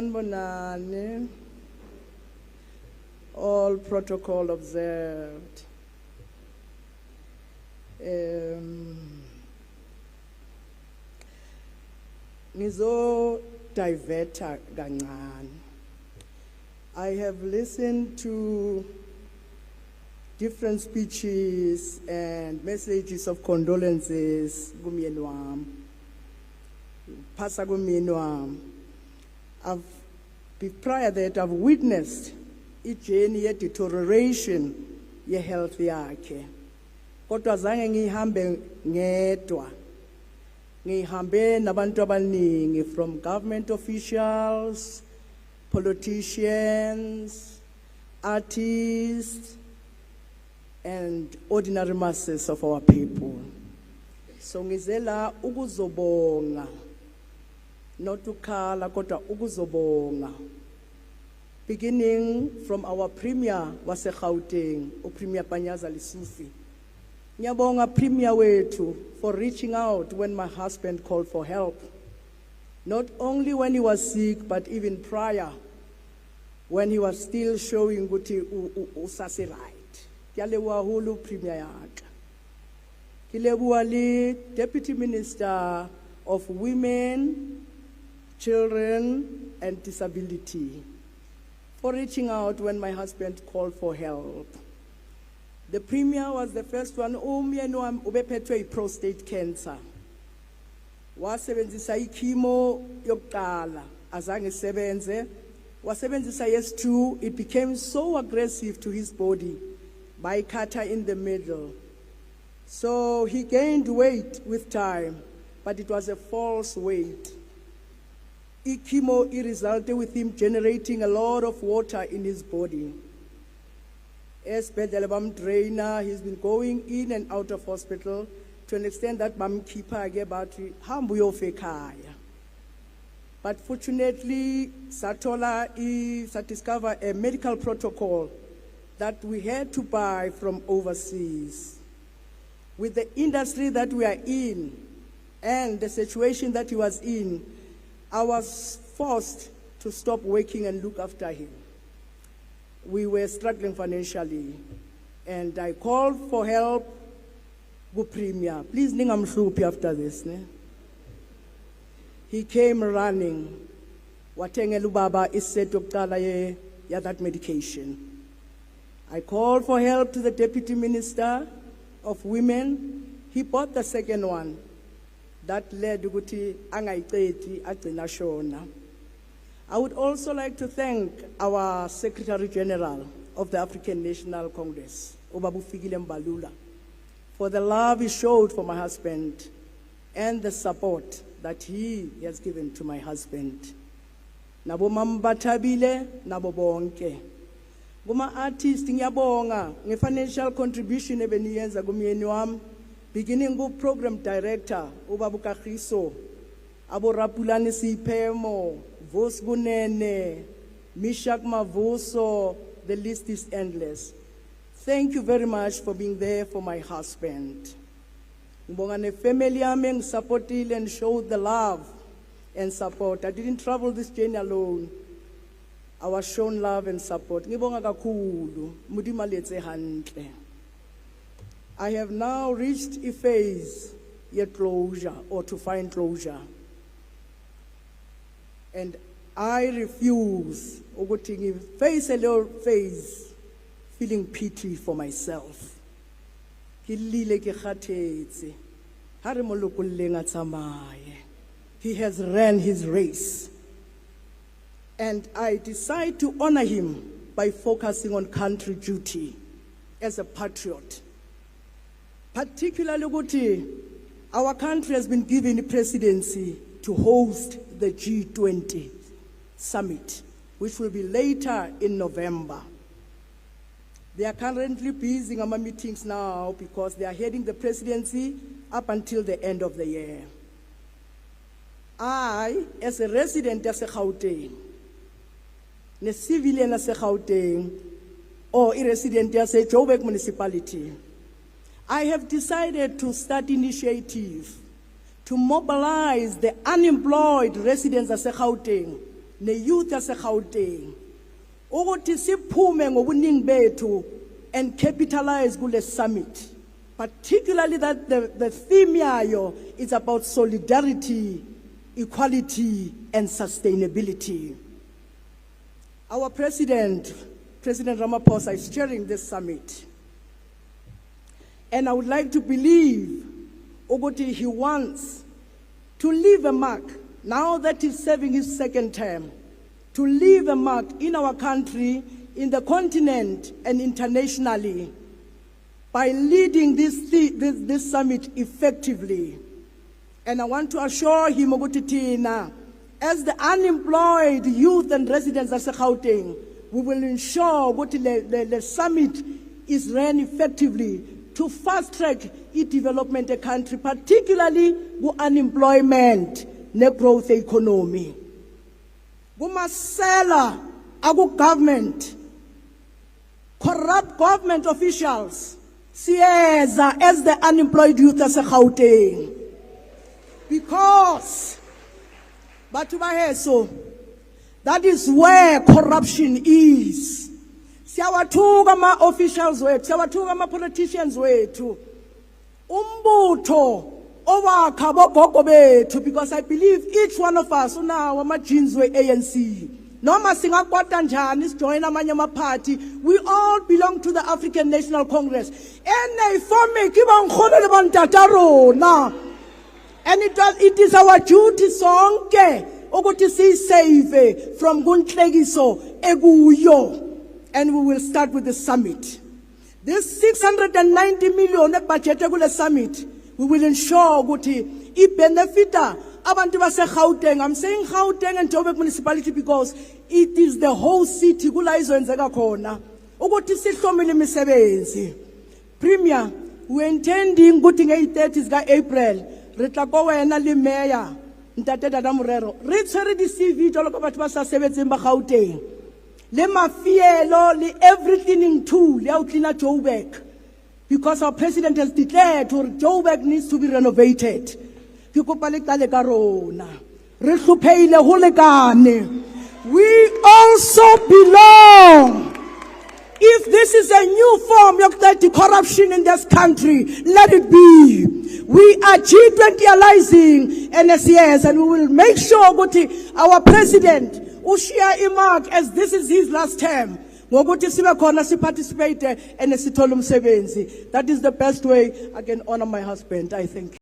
Sanbonani, all protocol observed. Ngizo diverta kancane. I have listened to different speeches and messages of condolences kumyeni wami. Phasa kumyeni wami. Prior that I've witnessed a journey ye deterioration ye health yakhe. Kodwa zange ngihambe ngedwa. Ngihambe nabantu abaningi from government officials, politicians, artists, and ordinary masses of our people. So ngizela ukuzobonga, not ukhala kodwa ukuzobonga. Beginning from our premier wase Gauteng, uPremier Panyaza Lesufi. Ngiyabonga Premier wethu for reaching out when my husband called for help. Not only when he was sick, but even prior, when he was still showing ukuthi usase right. Ngiyalebuka hulu Premier yakhe. Ngilebua li Deputy Minister of Women, Children and Disability for reaching out when my husband called for help. The Premier was the first one umyeni wami ubephethwe prostate cancer. Wasebenzisa chemo yokuqala azange sebenze. Wasebenzisa yes2, it became so aggressive to his body by cutter in the middle. So he gained weight with time, but it was a false weight. Chemo resulted with him generating a lot of water in his body. Esibhedlela bamdrainer, he's been going in and out of hospital to an extent that bamkhipha ke bathi hamba uyofa ekhaya. But fortunately, discover a medical protocol that we had to buy from overseas. With the industry that we are in and the situation that he was in, I was forced to stop working and look after him. We were struggling financially, and I called for help with Premier. Please ningamhluphi after this. Ne? He came running. Wathengela ubaba iset yokuqala ye that medication. I called for help to the Deputy Minister of Women. He bought the second one. That led ukuthi angayiqedi agcina shona. I would also like to thank our Secretary General of the African National Congress, Obabu Fikile Mbalula, for the love he showed for my husband and the support that he has given to my husband. Nabo mambathabile, nabo bonke. Kuma artist ngiyabonga nge-financial contribution ebeniyenza kumyeni wami, beginning with program director, Obabu Kagiso, Abo Rapulani Sipemo, Vos Gunene, Mishak Mavuso, the list is endless. Thank you very much for being there for my husband. Ngibonga family yami supportile and showed the love and support. I didn't travel this journey alone. I was shown love and support. Ngibonga kakhulu, Mudima letse hantle. I have now reached a phase yet closure or to find closure. And I refuse to face a little phase feeling pity for myself. He has ran his race. And I decide to honor him by focusing on country duty as a patriot. Particularly, our country has been given the presidency to host the G20 summit, which will be later in November. They are currently busy in our meetings now because they are heading the presidency up until the end of the year. I, as a resident of Gauteng, a civilian of Gauteng, or a resident of Joburg municipality, I have decided to start initiative to mobilize the unemployed residents of Gauteng ne-youth yase-Gauteng ukuthi siphume ngobuningi bethu and capitalize kule summit, particularly that the theme yayo is about solidarity, equality and sustainability. Our President Ramaphosa, is chairing this summit, and I would like to believe ukuthi he wants to leave a mark, now that he's serving his second term, to leave a mark in our country, in the continent and internationally by leading this summit effectively. And I want to assure him ukuthi thina, as the unemployed youth and residents of Gauteng, we will ensure that the summit is ran effectively to fast-track development of the country, particularly unemployment and growth economy. Kumasela aku government, corrupt government officials, siyeza as the unemployed youth as Gauteng. Because batho ba heso, that is where corruption is. Siyawathuka ma officials wethu, siyawathuka ma politicians wethu. Umbutho owakha bogogo bethu, because I believe each one of us unawo ama-genes we-ANC. Noma singakwata njani sijoin amanye ama-party, we all belong to the African National Congress. And it is our duty sonke ukuthi siyisave from kuntlekiso ekuyo. And we will start with the summit. This 690 million budget kule summit, we will ensure ukuthi i-benefita abantu base-Gauteng. I'm saying Gauteng and Joburg municipality because it is the whole city kula izoenzeka khona ukuthi sihlomile imisebenzi. Premier, we intending ukuthi nge-30 ka-April re tla ko wena le mayor Ntate Dada Morero re tshwere di-CV jalo ka batho ba sa sebetseng ba Gauteng le mafielo le everything in two le out cleaner Joburg, because our president has declared that Joburg needs to be renovated. Ke kopa le qale ka rona re hlopheile ho lekane. We also belong. If this is a new form of the corruption in this country, let it be. We are G20alizing NSCS, and we will make sure that our president Ushia Imak, as this is his last term, participate and that is the best way I can honor my husband, I think.